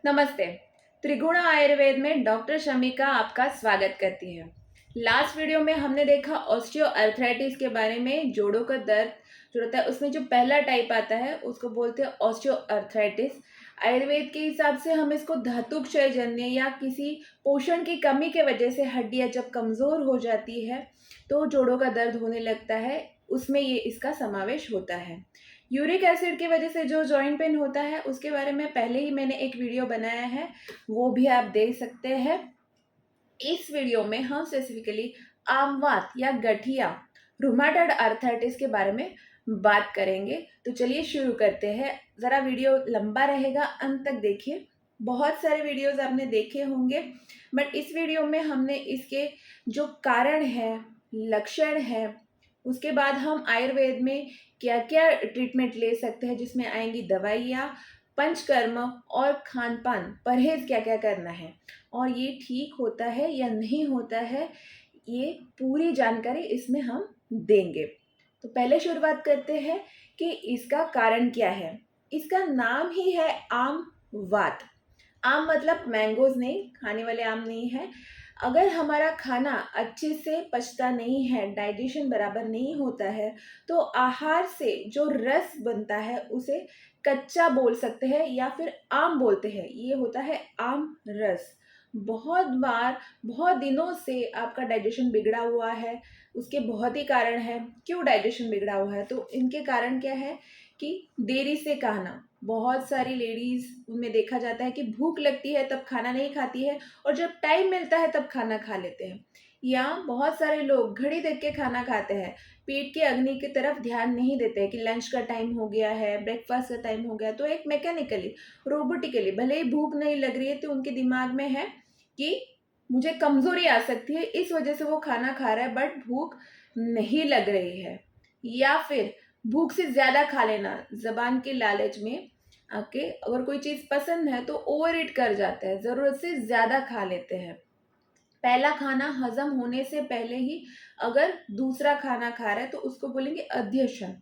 नमस्ते। त्रिगुण आयुर्वेद में डॉक्टर शमिका आपका स्वागत करती है। लास्ट वीडियो में हमने देखा ऑस्टियो अर्थराइटिस के बारे में। जोड़ों का दर्द जो रहता है उसमें जो पहला टाइप आता है उसको बोलते हैं ऑस्टियो अर्थराइटिस। आयुर्वेद के हिसाब से हम इसको धातु क्षय जन्य या किसी पोषण की कमी के वजह से हड्डियां जब कमज़ोर हो जाती है तो जोड़ों का दर्द होने लगता है, उसमें ये इसका समावेश होता है। यूरिक एसिड की वजह से जो जॉइंट पेन होता है उसके बारे में पहले ही मैंने एक वीडियो बनाया है, वो भी आप देख सकते हैं। इस वीडियो में हम स्पेसिफिकली आमवात या गठिया रूमेटॉइड आर्थराइटिस के बारे में बात करेंगे। तो चलिए शुरू करते हैं। ज़रा वीडियो लंबा रहेगा, अंत तक देखिए। बहुत सारे वीडियोस आपने देखे होंगे बट इस वीडियो में हमने इसके जो कारण है, लक्षण है, उसके बाद हम आयुर्वेद में क्या क्या ट्रीटमेंट ले सकते हैं जिसमें आएंगी दवाइयाँ, पंचकर्म और खान पान परहेज क्या क्या करना है और ये ठीक होता है या नहीं होता है, ये पूरी जानकारी इसमें हम देंगे। तो पहले शुरुआत करते हैं कि इसका कारण क्या है। इसका नाम ही है आम वात। आम मतलब मैंगोज नहीं, खाने वाले आम नहीं है। अगर हमारा खाना अच्छे से पचता नहीं है, डाइजेशन बराबर नहीं होता है, तो आहार से जो रस बनता है उसे कच्चा बोल सकते हैं या फिर आम बोलते हैं। ये होता है आम रस। बहुत बार बहुत दिनों से आपका डाइजेशन बिगड़ा हुआ है, उसके बहुत ही कारण है। क्यों डाइजेशन बिगड़ा हुआ है तो इनके कारण क्या है कि देरी से खाना। बहुत सारी लेडीज़ उनमें देखा जाता है कि भूख लगती है तब खाना नहीं खाती है और जब टाइम मिलता है तब खाना खा लेते हैं। या बहुत सारे लोग घड़ी देख के खाना खाते हैं, पेट की अग्नि की तरफ ध्यान नहीं देते कि लंच का टाइम हो गया है, ब्रेकफास्ट का टाइम हो गया, तो एक मैकेनिकली, रोबोटिकली भले ही भूख नहीं लग रही है तो उनके दिमाग में है कि मुझे कमज़ोरी आ सकती है, इस वजह से वो खाना खा रहा है बट भूख नहीं लग रही है। या फिर भूख से ज़्यादा खा लेना, ज़बान के लालच में आके अगर कोई चीज़ पसंद है तो ओवर ईट कर जाते हैं, ज़रूरत से ज़्यादा खा लेते हैं। पहला खाना हजम होने से पहले ही अगर दूसरा खाना खा रहा है तो उसको बोलेंगे अध्यशन।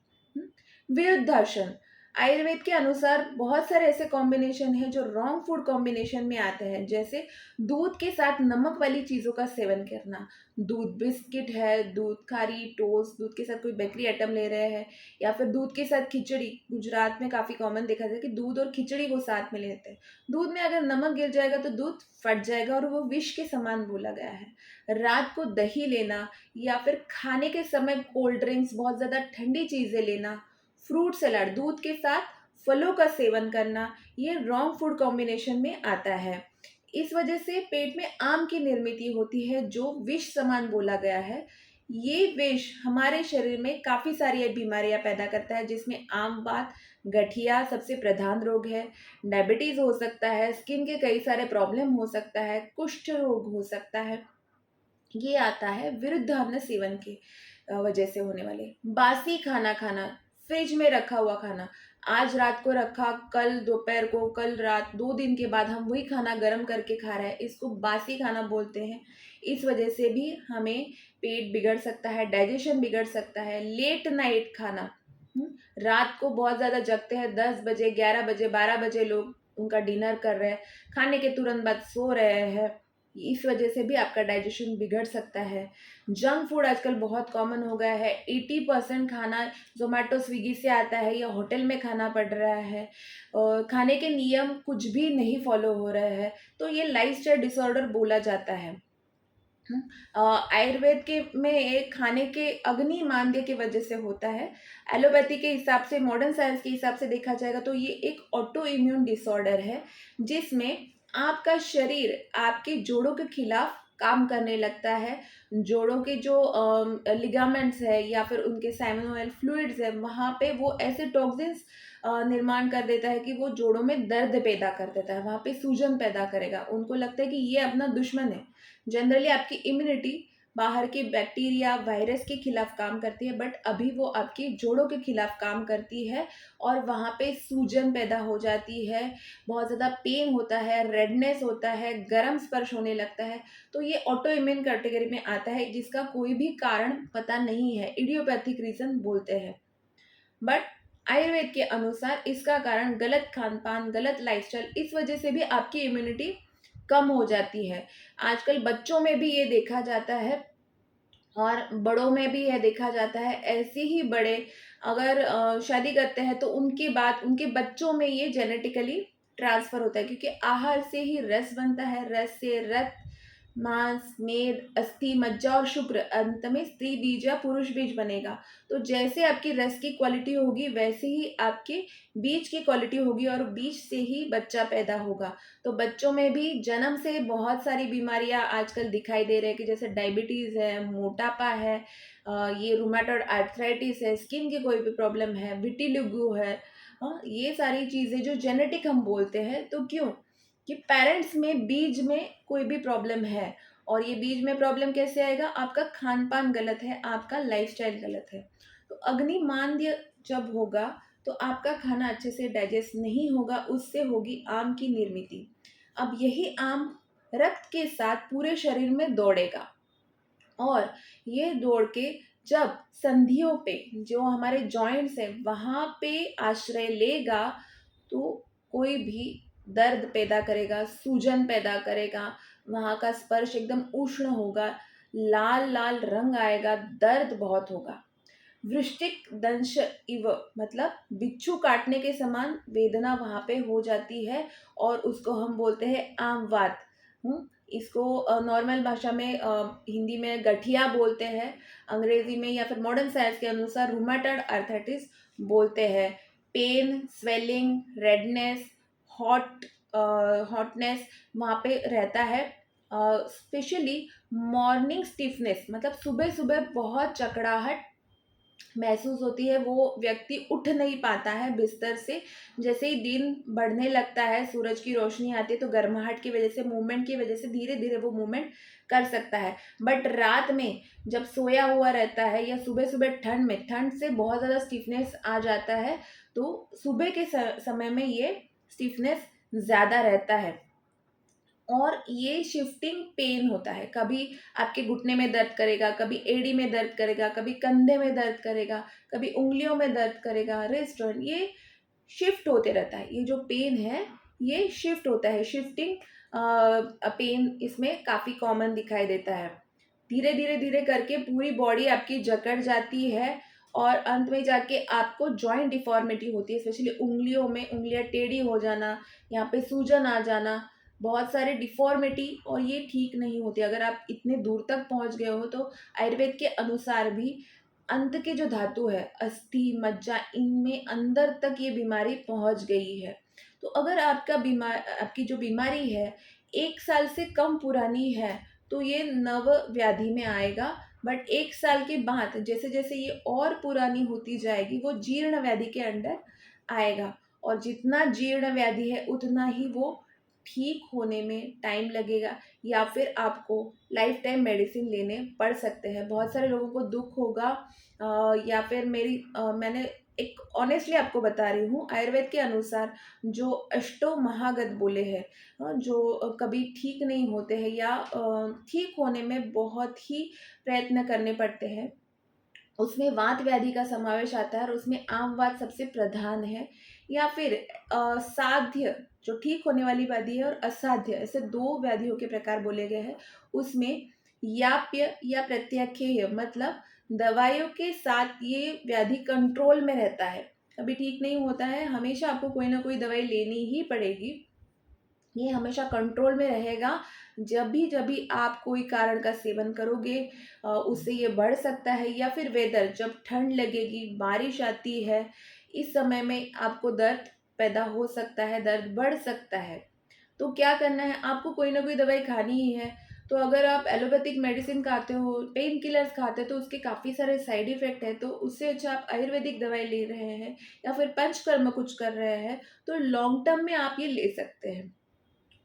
विरुद्धासन। आयुर्वेद के अनुसार बहुत सारे ऐसे कॉम्बिनेशन है जो रॉन्ग फूड कॉम्बिनेशन में आते हैं, जैसे दूध के साथ नमक वाली चीज़ों का सेवन करना। दूध बिस्किट है, दूध खारी टोस्ट, दूध के साथ कोई बेकरी आइटम ले रहे हैं, या फिर दूध के साथ खिचड़ी। गुजरात में काफ़ी कॉमन देखा जाता है कि दूध और खिचड़ी को साथ में लेते हैं। दूध में अगर नमक गिर जाएगा तो दूध फट जाएगा और वो विष के समान बोला गया है। रात को दही लेना या फिर खाने के समय कोल्ड ड्रिंक्स, बहुत ज़्यादा ठंडी चीज़ें लेना, फ्रूट सलाद, दूध के साथ फलों का सेवन करना, ये रॉन्ग फूड कॉम्बिनेशन में आता है। इस वजह से पेट में आम की निर्मित होती है जो विष समान बोला गया है। ये विष हमारे शरीर में काफ़ी सारी बीमारियां पैदा करता है, जिसमें आम बात गठिया सबसे प्रधान रोग है। डायबिटीज़ हो सकता है, स्किन के कई सारे प्रॉब्लम हो सकता है, कुष्ठ रोग हो सकता है। ये आता है विरुद्ध अन्न सेवन के वजह से होने वाले। बासी खाना खाना, फ्रिज में रखा हुआ खाना, आज रात को रखा, कल दोपहर को, कल रात, 2 दिन के बाद हम वही खाना गर्म करके खा रहे हैं, इसको बासी खाना बोलते हैं। इस वजह से भी हमें पेट बिगड़ सकता है, डाइजेशन बिगड़ सकता है। लेट नाइट खाना, रात को बहुत ज़्यादा जगते हैं, 10 बजे, 11 बजे, 12 बजे लोग उनका डिनर कर रहे हैं, खाने के तुरंत बाद सो रहे हैं, इस वजह से भी आपका डाइजेशन बिगड़ सकता है। जंक फूड आजकल बहुत कॉमन हो गया है। 80% खाना ज़ोमैटो स्विगी से आता है या होटल में खाना पड़ रहा है और खाने के नियम कुछ भी नहीं फॉलो हो रहे हैं, तो ये लाइफस्टाइल डिसऑर्डर बोला जाता है। आयुर्वेद के में एक खाने के अग्नि मांद्य की वजह से होता है। एलोपैथी के हिसाब से, मॉडर्न साइंस के हिसाब से देखा जाएगा तो ये एक ऑटो इम्यून डिसऑर्डर है, जिसमें आपका शरीर आपके जोड़ों के खिलाफ काम करने लगता है। जोड़ों के जो लिगामेंट्स है या फिर उनके साइनोवियल फ्लूइड्स है, वहाँ पे वो ऐसे टॉक्सिन्स निर्माण कर देता है कि वो जोड़ों में दर्द पैदा कर देता है, वहाँ पे सूजन पैदा करेगा। उनको लगता है कि ये अपना दुश्मन है। जनरली आपकी इम्यूनिटी बाहर के बैक्टीरिया, वायरस के खिलाफ काम करती है, बट अभी वो आपके जोड़ों के खिलाफ काम करती है और वहाँ पे सूजन पैदा हो जाती है, बहुत ज़्यादा पेन होता है, रेडनेस होता है, गर्म स्पर्श होने लगता है। तो ये ऑटो इम्यून कैटेगरी में आता है, जिसका कोई भी कारण पता नहीं है, इडियोपैथिक रीज़न बोलते हैं। बट आयुर्वेद के अनुसार इसका कारण गलत खान पान, गलत लाइफस्टाइल, इस वजह से भी आपकी इम्यूनिटी कम हो जाती है। आजकल बच्चों में भी ये देखा जाता है और बड़ों में भी यह देखा जाता है। ऐसे ही बड़े अगर शादी करते हैं तो उनके बाद उनके बच्चों में ये जेनेटिकली ट्रांसफर होता है, क्योंकि आहार से ही रस बनता है, रस से रक्त, मांस, मेद, अस्थि, मज्जा और शुक्र, अंत में स्त्री बीज या पुरुष बीज बनेगा। तो जैसे आपकी रस की क्वालिटी होगी वैसे ही आपके बीज की क्वालिटी होगी और बीज से ही बच्चा पैदा होगा। तो बच्चों में भी जन्म से बहुत सारी बीमारियां आजकल दिखाई दे रही है, कि जैसे डायबिटीज़ है, मोटापा है, ये रूमेटॉइड आर्थराइटिस है, स्किन की कोई भी प्रॉब्लम है, विटिलिगो है। ये सारी चीज़ें जो जेनेटिक हम बोलते हैं, तो क्यों कि पेरेंट्स में बीज में कोई भी प्रॉब्लम है। और ये बीज में प्रॉब्लम कैसे आएगा? आपका खान पान गलत है, आपका लाइफस्टाइल गलत है। तो अग्निमांद्य जब होगा तो आपका खाना अच्छे से डाइजेस्ट नहीं होगा, उससे होगी आम की निर्मिति। अब यही आम रक्त के साथ पूरे शरीर में दौड़ेगा और ये दौड़ के जब संधियों पे, जो हमारे जॉइंट्स है वहाँ पे आश्रय लेगा, तो कोई भी दर्द पैदा करेगा, सूजन पैदा करेगा, वहाँ का स्पर्श एकदम उष्ण होगा, लाल लाल रंग आएगा, दर्द बहुत होगा। वृश्चिक दंश इव, मतलब बिच्छू काटने के समान वेदना वहाँ पे हो जाती है और उसको हम बोलते हैं आमवात। इसको नॉर्मल भाषा में हिंदी में गठिया बोलते हैं, अंग्रेजी में या फिर मॉडर्न साइंस के अनुसार रूमेटॉइड आर्थराइटिस बोलते हैं। Pain, swelling, redness, hot hotness वहाँ पे रहता है। स्पेशली मॉर्निंग स्टिफनेस, मतलब सुबह सुबह बहुत चकड़ाहट महसूस होती है, वो व्यक्ति उठ नहीं पाता है बिस्तर से। जैसे ही दिन बढ़ने लगता है, सूरज की रोशनी आती है, तो गर्माहट की वजह से, मूवमेंट की वजह से धीरे धीरे वो मूवमेंट कर सकता है। बट रात में जब सोया हुआ रहता है या सुबह सुबह ठंड में, ठंड से बहुत ज़्यादा स्टिफनेस आ जाता है, तो सुबह के समय में ये स्टिफनेस ज़्यादा रहता है। और ये शिफ्टिंग पेन होता है, कभी आपके घुटने में दर्द करेगा, कभी एड़ी में दर्द करेगा, कभी कंधे में दर्द करेगा, कभी उंगलियों में दर्द करेगा, रिस्ट जॉइंट, ये शिफ्ट होते रहता है। ये जो पेन है ये शिफ्ट होता है, शिफ्टिंग पेन इसमें काफ़ी कॉमन दिखाई देता है। धीरे धीरे धीरे करके पूरी बॉडी आपकी जकड़ जाती है और अंत में जाके आपको जॉइंट डिफॉर्मिटी होती है, स्पेशली उंगलियों में, उंगलियां टेढ़ी हो जाना, यहाँ पे सूजन आ जाना, बहुत सारे डिफॉर्मिटी, और ये ठीक नहीं होती। अगर आप इतने दूर तक पहुंच गए हो तो आयुर्वेद के अनुसार भी अंत के जो धातु है, अस्थि, मज्जा, इनमें अंदर तक ये बीमारी पहुंच गई है। तो अगर आपकी जो बीमारी है 1 साल से कम पुरानी है तो ये नव व्याधि में आएगा। बट 1 साल के बाद जैसे जैसे ये और पुरानी होती जाएगी वो जीर्ण व्याधि के अंडर आएगा, और जितना जीर्ण व्याधि है उतना ही वो ठीक होने में टाइम लगेगा, या फिर आपको लाइफ टाइम मेडिसिन लेने पड़ सकते हैं। बहुत सारे लोगों को दुख होगा, या फिर मैंने एक ऑनेस्टली आपको बता रही हूँ, आयुर्वेद के अनुसार जो अष्टो महागत बोले हैं, जो कभी ठीक नहीं होते हैं या ठीक होने में बहुत ही प्रयत्न करने पड़ते हैं, उसमें वात व्याधि का समावेश आता है और उसमें आम वात सबसे प्रधान है। या फिर साध्य, जो ठीक होने वाली व्याधि है, और असाध्य, ऐसे दो व्याधियों के प्रकार बोले गए हैं। उसमें याप्य या प्रत्याख्येय, मतलब दवाइयों के साथ ये व्याधि कंट्रोल में रहता है, कभी ठीक नहीं होता है, हमेशा आपको कोई ना कोई दवाई लेनी ही पड़ेगी। ये हमेशा कंट्रोल में रहेगा। जब भी आप कोई कारण का सेवन करोगे उससे ये बढ़ सकता है। या फिर वेदर, जब ठंड लगेगी, बारिश आती है, इस समय में आपको दर्द पैदा हो सकता है, दर्द बढ़ सकता है। तो क्या करना है, आपको कोई ना कोई दवाई खानी ही है। तो अगर आप एलोपैथिक मेडिसिन खाते हो, पेन किलर्स खाते हो, तो उसके काफ़ी सारे साइड इफ़ेक्ट है। तो उससे अच्छा आप आयुर्वेदिक दवाई ले रहे हैं या फिर पंचकर्म कुछ कर रहे हैं, तो लॉन्ग टर्म में आप ये ले सकते हैं।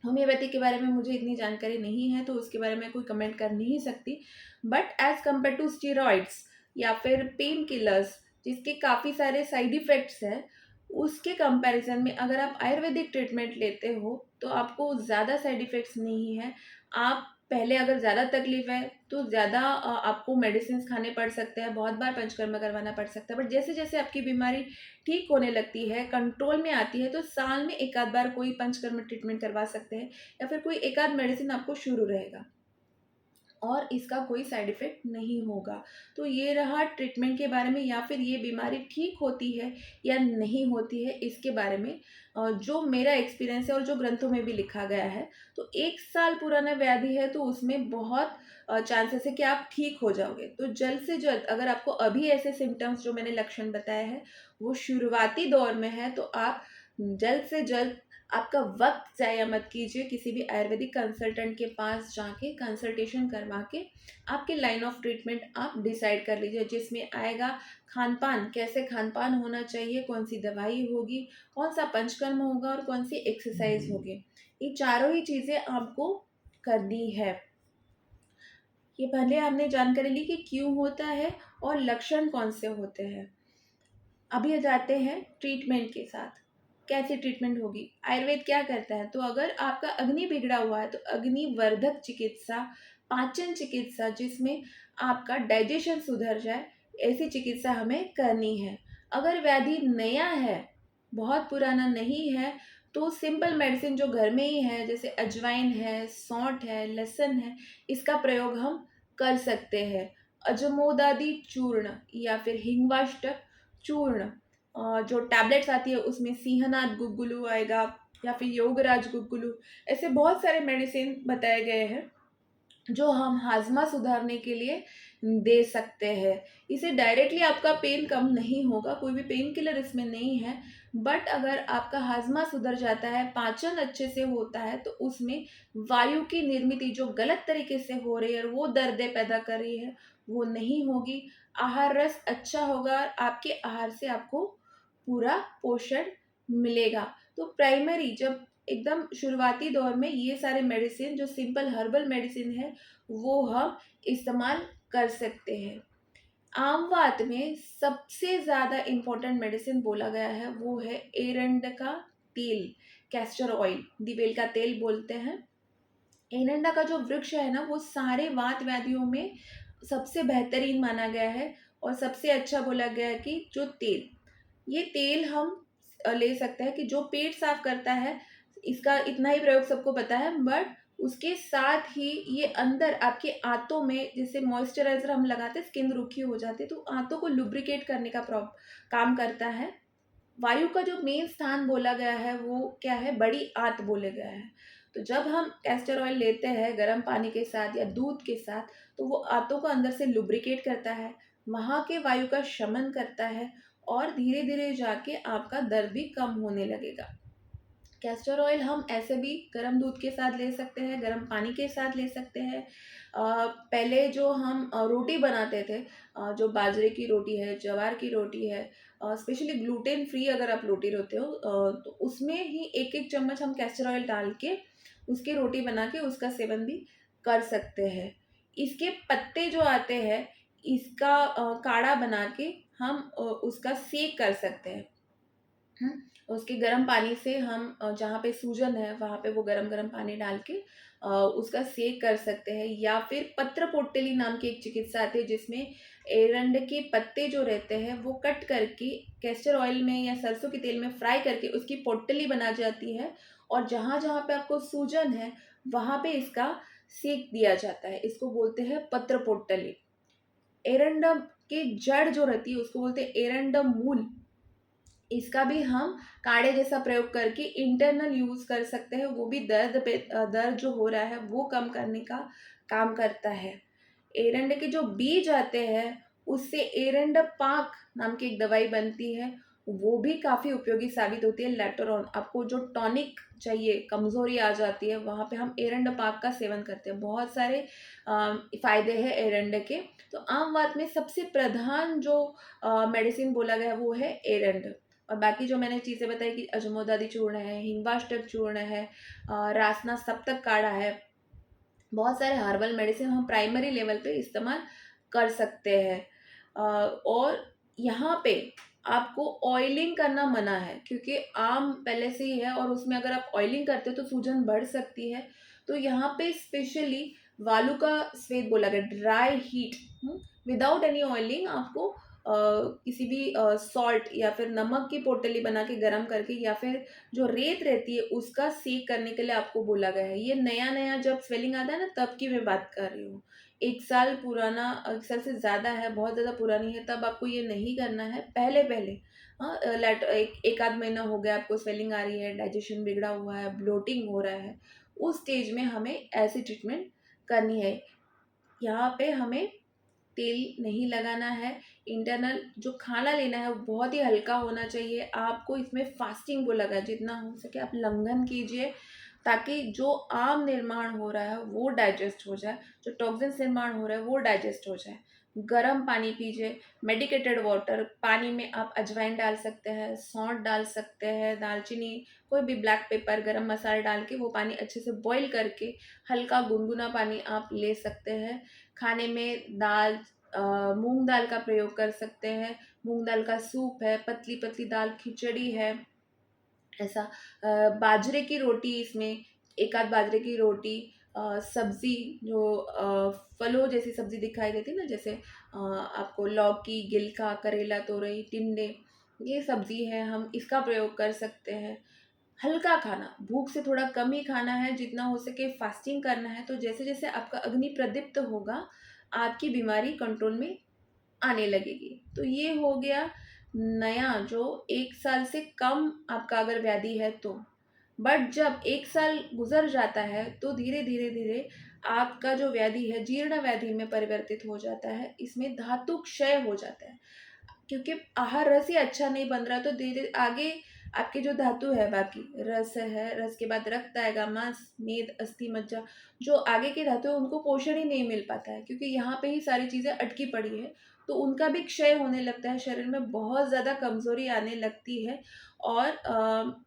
होम्योपैथी के बारे में मुझे इतनी जानकारी नहीं है तो उसके बारे में कोई कमेंट कर नहीं सकती। But as compare to steroids या फिर पेन किलर्स, जिसके काफ़ी सारे साइड इफ़ेक्ट्स हैं, उसके कंपैरिजन में अगर आप आयुर्वेदिक ट्रीटमेंट लेते हो तो आपको ज़्यादा साइड इफ़ेक्ट्स नहीं है। आप पहले अगर ज़्यादा तकलीफ है तो ज़्यादा आपको मेडिसिन खाने पड़ सकते हैं, बहुत बार पंचकर्म करवाना पड़ सकता है। बट जैसे जैसे आपकी बीमारी ठीक होने लगती है, कंट्रोल में आती है, तो साल में एक आध बार कोई पंचकर्म ट्रीटमेंट करवा सकते हैं, या फिर कोई एक आध मेडिसिन आपको शुरू रहेगा और इसका कोई साइड इफ़ेक्ट नहीं होगा। तो ये रहा ट्रीटमेंट के बारे में, या फिर ये बीमारी ठीक होती है या नहीं होती है इसके बारे में जो मेरा एक्सपीरियंस है और जो ग्रंथों में भी लिखा गया है। तो 1 साल पुराना व्याधि है तो उसमें बहुत चांसेस है कि आप ठीक हो जाओगे। तो जल्द से जल्द अगर आपको अभी ऐसे सिम्पटम्स जो मैंने लक्षण बताए हैं वो शुरुआती दौर में है, तो आप जल्द से जल्द आपका वक्त ज़ाया मत कीजिए, किसी भी आयुर्वेदिक कंसल्टेंट के पास जाके कंसल्टेशन करवा के आपके लाइन ऑफ ट्रीटमेंट आप डिसाइड कर लीजिए, जिसमें आएगा खान पान, कैसे खान पान होना चाहिए, कौन सी दवाई होगी, कौन सा पंचकर्म होगा और कौन सी एक्सरसाइज होगी। ये चारों ही चीज़ें आपको करनी है। ये पहले हमने जानकारी ली कि क्यों होता है और लक्षण कौन से होते हैं। अभी जाते हैं ट्रीटमेंट के साथ। कैसी ट्रीटमेंट होगी? आयुर्वेद क्या करता है? तो अगर आपका अग्नि बिगड़ा हुआ है तो अग्निवर्धक चिकित्सा, पाचन चिकित्सा जिसमें आपका डाइजेशन सुधर जाए, ऐसी चिकित्सा हमें करनी है। अगर व्याधि नया है, बहुत पुराना नहीं है, तो सिंपल मेडिसिन जो घर में ही है, जैसे अजवाइन है, सौंठ है, लहसुन है, इसका प्रयोग हम कर सकते हैं। अजमोदादि चूर्ण या फिर हिंगवाष्टक चूर्ण जो टैबलेट्स आती है उसमें सिंहनाथ गुग्गुलू आएगा, या फिर योगराज गुग्गुलू, ऐसे बहुत सारे मेडिसिन बताए गए हैं जो हम हाजमा सुधारने के लिए दे सकते हैं। इसे डायरेक्टली आपका पेन कम नहीं होगा, कोई भी पेन किलर इसमें नहीं है, बट अगर आपका हाजमा सुधर जाता है, पाचन अच्छे से होता है, तो उसमें वायु की निर्मित जो गलत तरीके से हो रही है और वो दर्दें पैदा कर रही है वो नहीं होगी। आहार रस अच्छा होगा और आपके आहार से आपको पूरा पोषण मिलेगा। तो प्राइमरी जब एकदम शुरुआती दौर में ये सारे मेडिसिन जो सिंपल हर्बल मेडिसिन है वो हम इस्तेमाल कर सकते हैं। आमवात में सबसे ज़्यादा इम्पोर्टेंट मेडिसिन बोला गया है वो है एरंड का तेल, कैस्टर ऑयल, दिवेल का तेल बोलते हैं। एरंडा का जो वृक्ष है ना वो सारे वात व्याधियों में सबसे बेहतरीन माना गया है और सबसे अच्छा बोला गया है कि जो तेल, ये तेल हम ले सकते हैं कि जो पेट साफ करता है, इसका इतना ही प्रयोग सबको पता है, बट उसके साथ ही ये अंदर आपके आंतों में जैसे मॉइस्चराइजर हम लगाते हैं, स्किन रूखी हो जाती है तो आंतों को लुब्रिकेट करने का काम करता है। वायु का जो मेन स्थान बोला गया है वो क्या है? बड़ी आंत बोले गया है। तो जब हम कैस्टर ऑयल लेते हैं गर्म पानी के साथ या दूध के साथ, तो वो आंतों को अंदर से लुब्रिकेट करता है, वहाँ के वायु का शमन करता है और धीरे धीरे जाके आपका दर्द भी कम होने लगेगा। कैस्टर ऑयल हम ऐसे भी गर्म दूध के साथ ले सकते हैं, गर्म पानी के साथ ले सकते हैं। पहले जो हम रोटी बनाते थे, जो बाजरे की रोटी है, ज्वार की रोटी है, स्पेशली ग्लूटेन फ्री अगर आप रोटी रोते हो तो उसमें ही एक एक चम्मच हम कैस्टर ऑयल डाल के उसकी रोटी बना के उसका सेवन भी कर सकते हैं। इसके पत्ते जो आते हैं, इसका काढ़ा बना के हम उसका सेक कर सकते हैं। उसके गर्म पानी से हम जहाँ पे सूजन है वहाँ पे वो गरम गरम पानी डाल के उसका सेक कर सकते हैं। या फिर पत्र पोटली नाम की एक चिकित्सा आती है जिसमें एरंड के पत्ते जो रहते हैं वो कट करके कैस्टर ऑयल में या सरसों के तेल में फ्राई करके उसकी पोटली बना जाती है, और जहाँ जहाँ पे आपको सूजन है वहाँ पे इसका सेक दिया जाता है। इसको बोलते हैं पत्र पोटली। एरंडम के जड़ जो रहती है उसको बोलते हैं एरंडम मूल। इसका भी हम काढ़े जैसा प्रयोग करके इंटरनल यूज कर सकते हैं, वो भी दर्द जो हो रहा है वो कम करने का काम करता है। एरंड के जो बीज आते हैं उससे एरंड पाक नाम की एक दवाई बनती है, वो भी काफ़ी उपयोगी साबित होती है। लेटर ऑन आपको जो टॉनिक चाहिए, कमजोरी आ जाती है, वहाँ पे हम एरंड पाक का सेवन करते हैं। बहुत सारे फायदे हैं एरंड के। तो आम बात में सबसे प्रधान जो मेडिसिन बोला गया वो है एरंड। और बाकी जो मैंने चीज़ें बताई कि अजमोदादि चूर्ण है, हिंगवाष्टक चूर्ण है, रासना सप्तक काढ़ा है, बहुत सारे हर्बल मेडिसिन हम प्राइमरी लेवल पे इस्तेमाल कर सकते हैं। और यहाँ पे आपको ऑयलिंग करना मना है क्योंकि आम पहले से ही है और उसमें अगर आप ऑयलिंग करते हो तो सूजन बढ़ सकती है। तो यहाँ पे स्पेशली वालू का स्वेद बोला गया, dry heat, without any oiling आपको किसी भी सॉल्ट या फिर नमक की पोटली बना के गर्म करके या फिर जो रेत रहती है उसका सेक करने के लिए आपको बोला गया है। ये नया नया जब स्वेलिंग आता है ना तब की मैं बात कर रही हूँ। 1 साल पुराना, 1 साल से ज़्यादा है, बहुत ज़्यादा पुरानी है, तब आपको ये नहीं करना है। पहले पहले हाँ, एक आध महीना हो गया आपको स्वेलिंग आ रही है, डाइजेशन बिगड़ा हुआ है, ब्लोटिंग हो रहा है, उस स्टेज में हमें ऐसी ट्रीटमेंट करनी है। यहाँ पे हमें तेल नहीं लगाना है। इंटरनल जो खाना लेना है वो बहुत ही हल्का होना चाहिए। आपको इसमें फास्टिंग बोला गया, जितना हो सके आप लंघन कीजिए ताकि जो आम निर्माण हो रहा है वो डाइजेस्ट हो जाए, जो टॉक्सिन्स निर्माण हो रहा है वो डाइजेस्ट हो जाए। गर्म पानी पीजिए, मेडिकेटेड वाटर, पानी में आप अजवाइन डाल सकते हैं, सौंठ डाल सकते हैं, दालचीनी, कोई भी ब्लैक पेपर, गरम मसाला डाल के वो पानी अच्छे से बॉईल करके हल्का गुनगुना पानी आप ले सकते हैं। खाने में दाल, मूंग दाल का प्रयोग कर सकते हैं, मूंग दाल का सूप है, पतली पतली दाल खिचड़ी है, ऐसा बाजरे की रोटी, इसमें एक आध बाजरे की रोटी, सब्जी जो फलों जैसी सब्जी दिखाई देती है ना, जैसे आपको लौकी, गिलका, करेला, तोरई, टिंडे, ये सब्जी है, हम इसका प्रयोग कर सकते हैं। हल्का खाना, भूख से थोड़ा कम ही खाना है, जितना हो सके फास्टिंग करना है। तो जैसे जैसे आपका अग्नि प्रदीप्त होगा आपकी बीमारी कंट्रोल में आने लगेगी। तो ये हो गया नया, जो 1 साल से कम आपका अगर व्याधि है तो। बट जब 1 साल गुजर जाता है तो धीरे धीरे धीरे आपका जो व्याधि है जीर्ण व्याधि में परिवर्तित हो जाता है। इसमें धातु क्षय हो जाता है, क्योंकि आहार रस ही अच्छा नहीं बन रहा, तो धीरे आगे आपके जो धातु है, बाकी रस है, रस के बाद रक्त आएगा, मांस, मेद, अस्थि, मज्जा, जो आगे की धातु है उनको पोषण ही नहीं मिल पाता है, क्योंकि यहाँ पे ही सारी चीज़ें अटकी पड़ी है। तो उनका भी क्षय होने लगता है, शरीर में बहुत ज़्यादा कमजोरी आने लगती है और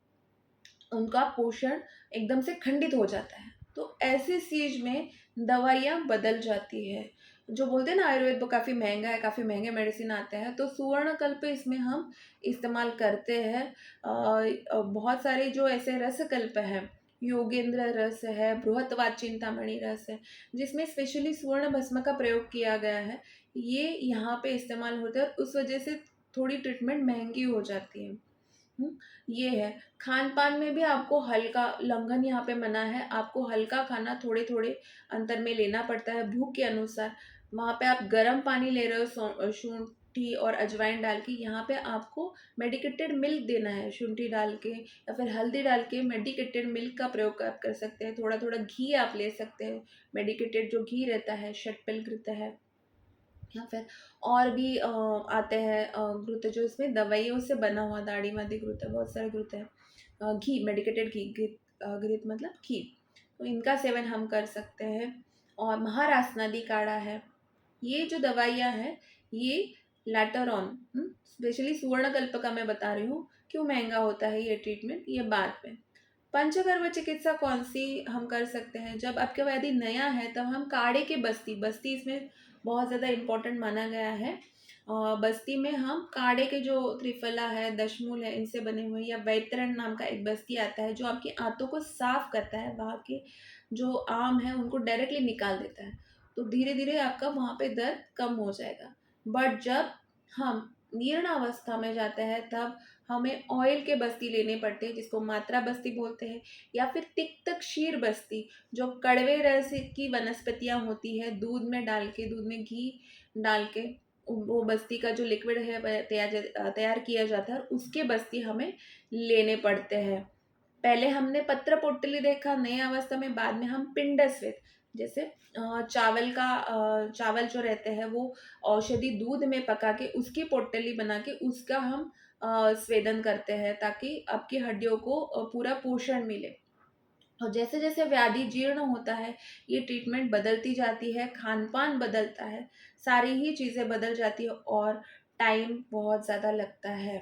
उनका पोषण एकदम से खंडित हो जाता है। तो ऐसी चीज में दवाइयाँ बदल जाती है। जो बोलते हैं ना आयुर्वेद वो काफ़ी महंगा है, काफ़ी महंगे मेडिसिन आते हैं, तो सुवर्णकल्प इसमें हम इस्तेमाल करते हैं। बहुत सारे जो ऐसे रसकल्प हैं, योगेंद्र रस है, बृहत्वाद चिंतामणि रस है, जिसमें स्पेशली सुवर्ण भस्म का प्रयोग किया गया है, ये यहाँ पे इस्तेमाल होते हैं और उस वजह से थोड़ी ट्रीटमेंट महंगी हो जाती है। ये है। खान-पान में भी आपको हल्का, लंघन यहाँ पे मना है, आपको हल्का खाना थोड़े-थोड़े अंतर में लेना पड़ता है भूख के अनुसार। वहाँ पे आप गर्म पानी ले रहे हो शुंठी और अजवाइन डाल के, यहाँ पे आपको मेडिकेटेड मिल्क देना है, शुंठी डाल के या फिर हल्दी डाल के मेडिकेटेड मिल्क का प्रयोग आप कर सकते हैं। थोड़ा-थोड़ा घी आप ले सकते हैं, मेडिकेटेड जो घी रहता है, षटपिल है, या फिर और भी आते हैं घृत, जो इसमें दवाइयों से बना हुआ, दाढ़ीवादी घृत है, बहुत सारे घृत है, घी, मेडिकेटेड घी, घृत मतलब घी, तो इनका सेवन हम कर सकते हैं। और महारासनादी काढ़ा है, ये जो दवाइयाँ हैं ये लैटरॉन, स्पेशली सुवर्णकल्प का मैं बता रही हूँ, क्यों महंगा होता है ये ट्रीटमेंट, ये बाद में। पंचकर्म चिकित्सा कौन सी हम कर सकते हैं, जब आपका व्याधि नया है तब हम काढ़े के बस्ती, बस्ती इसमें बहुत ज़्यादा इम्पोर्टेंट माना गया है। बस्ती में हम काढ़े के जो त्रिफला है, दशमूल है, इनसे बने हुए, या वैतरण नाम का एक बस्ती आता है जो आपकी आंतों को साफ करता है, वहाँ के जो आम है उनको डायरेक्टली निकाल देता है। तो धीरे धीरे आपका वहाँ पे दर्द कम हो जाएगा। बट जब हम जीर्ण अवस्था में जाते हैं तब हमें ऑयल के बस्ती लेने पड़ते हैं, जिसको मात्रा बस्ती बोलते हैं, या फिर तिक्त क्षीर बस्ती, जो कड़वे रस की वनस्पतियाँ होती है, दूध में डाल के, दूध में घी डाल के वो बस्ती का जो लिक्विड है वह तैयार किया जाता है, और उसके बस्ती हमें लेने पड़ते हैं। पहले हमने पत्र पोटली देखा नई अवस्था में, बाद में हम पिंड स्वेद, जैसे चावल जो रहते हैं वो औषधि दूध में पका के उसकी पोटली बना के उसका हम स्वेदन करते हैं, ताकि आपकी हड्डियों को पूरा पोषण मिले। और जैसे जैसे व्याधि जीर्ण होता है ये ट्रीटमेंट बदलती जाती है, खान पान बदलता है, सारी ही चीज़ें बदल जाती है और टाइम बहुत ज़्यादा लगता है।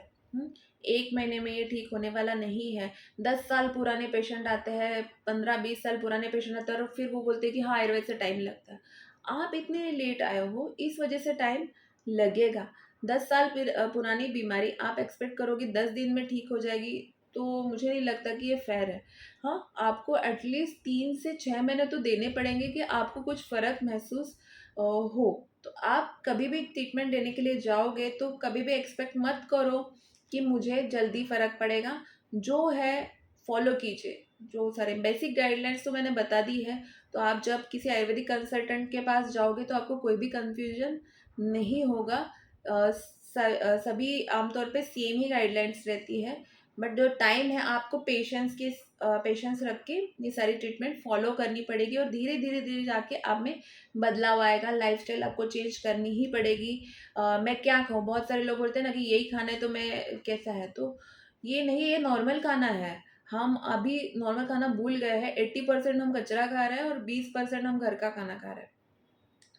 1 महीने में ये ठीक होने वाला नहीं है। 10 साल पुराने पेशेंट आते हैं, 15-20 साल पुराने पेशेंट आते हैं और फिर वो बोलते हैं कि हाँ आयुर्वेद से टाइम लगता है। आप इतने लेट आए हो, इस वजह से टाइम लगेगा। 10 साल पुरानी बीमारी आप एक्सपेक्ट करोगे 10 दिन में ठीक हो जाएगी, तो मुझे नहीं लगता कि ये फ़ेयर है। हाँ, आपको एटलीस्ट 3 से 6 महीने तो देने पड़ेंगे कि आपको कुछ फ़र्क महसूस हो। तो आप कभी भी ट्रीटमेंट लेने के लिए जाओगे तो कभी भी एक्सपेक्ट मत करो कि मुझे जल्दी फ़र्क पड़ेगा। जो है फ़ॉलो कीजिए। जो सारे बेसिक गाइडलाइंस तो मैंने बता दी है, तो आप जब किसी आयुर्वेदिक कंसल्टेंट के पास जाओगे तो आपको कोई भी कन्फ्यूजन नहीं होगा। सभी आमतौर पे सेम ही गाइडलाइंस रहती है, बट जो टाइम है आपको पेशेंस रख के ये सारी ट्रीटमेंट फॉलो करनी पड़ेगी और धीरे धीरे धीरे जाके आप में बदलाव आएगा। लाइफस्टाइल आपको चेंज करनी ही पड़ेगी। मैं क्या कहूँ, बहुत सारे लोग बोलते हैं ना कि यही खाना है तो मैं कैसा है, तो ये नहीं, ये नॉर्मल खाना है। हम अभी नॉर्मल खाना भूल गए हैं। 80% हम कचरा खा रहे हैं और 20% हम घर का खाना खा रहे हैं।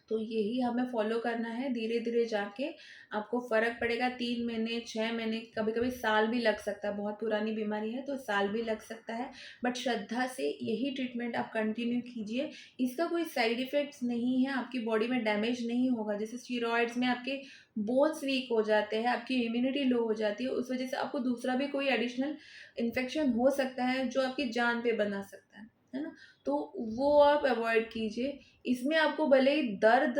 तो यही हमें फॉलो करना है। धीरे धीरे जाके आपको फ़र्क पड़ेगा। 3 महीने, 6 महीने, कभी कभी साल भी लग सकता है। बहुत पुरानी बीमारी है तो साल भी लग सकता है, बट श्रद्धा से यही ट्रीटमेंट आप कंटिन्यू कीजिए। इसका कोई साइड इफ़ेक्ट्स नहीं है, आपकी बॉडी में डैमेज नहीं होगा। जैसे स्टीरॉयड्स में आपके बोन्स वीक हो जाते हैं, आपकी इम्यूनिटी लो हो जाती है, उस वजह से आपको दूसरा भी कोई एडिशनल इन्फेक्शन हो सकता है जो आपकी जान पे बना सकता है ना? तो वो आप अवॉइड कीजिए। इसमें आपको भले ही दर्द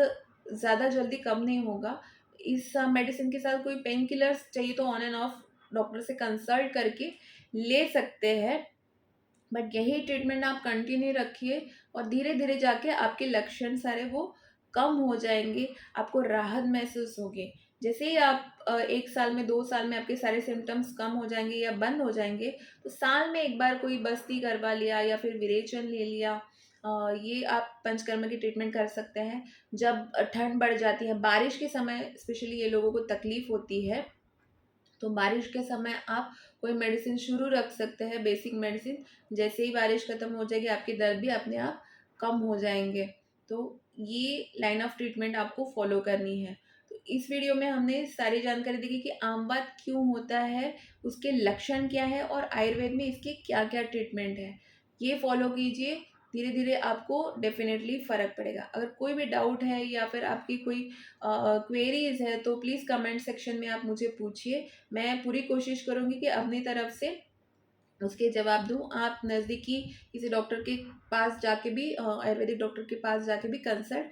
ज़्यादा जल्दी कम नहीं होगा। इस मेडिसिन के साथ कोई पेन किलर्स चाहिए तो ऑन एंड ऑफ डॉक्टर से कंसल्ट करके ले सकते हैं, बट यही ट्रीटमेंट आप कंटिन्यू रखिए और धीरे धीरे जाके आपके लक्षण सारे वो कम हो जाएंगे। आपको राहत महसूस होगी। जैसे ही आप 1 साल में, 2 साल में आपके सारे सिम्टम्स कम हो जाएंगे या बंद हो जाएंगे, तो साल में एक बार कोई बस्ती करवा लिया या फिर विरेचन ले लिया। ये आप पंचकर्म की ट्रीटमेंट कर सकते हैं। जब ठंड बढ़ जाती है, बारिश के समय स्पेशली ये लोगों को तकलीफ होती है, तो बारिश के समय आप कोई मेडिसिन शुरू रख सकते हैं, बेसिक मेडिसिन। जैसे ही बारिश खत्म हो जाएगी आपके दर्द भी अपने आप कम हो जाएंगे। तो ये लाइन ऑफ ट्रीटमेंट आपको फॉलो करनी है। तो इस वीडियो में हमने सारी जानकारी दी कि आम बात क्यों होता है, उसके लक्षण क्या है और आयुर्वेद में इसके क्या क्या ट्रीटमेंट है। ये फॉलो कीजिए, धीरे धीरे आपको डेफिनेटली फ़र्क पड़ेगा। अगर कोई भी डाउट है या फिर आपकी कोई क्वेरीज है तो प्लीज़ कमेंट सेक्शन में आप मुझे पूछिए। मैं पूरी कोशिश करूँगी कि अपनी तरफ से उसके जवाब दूँ। आप नज़दीकी किसी डॉक्टर के पास जाके भी आयुर्वेदिक डॉक्टर के पास जाके भी कंसल्ट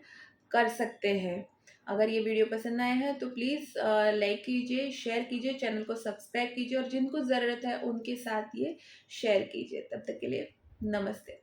कर सकते हैं। अगर ये वीडियो पसंद आया है तो प्लीज़ लाइक कीजिए, शेयर कीजिए, चैनल को सब्सक्राइब कीजिए और जिनको ज़रूरत है उनके साथ ये शेयर कीजिए। तब तक के लिए नमस्ते।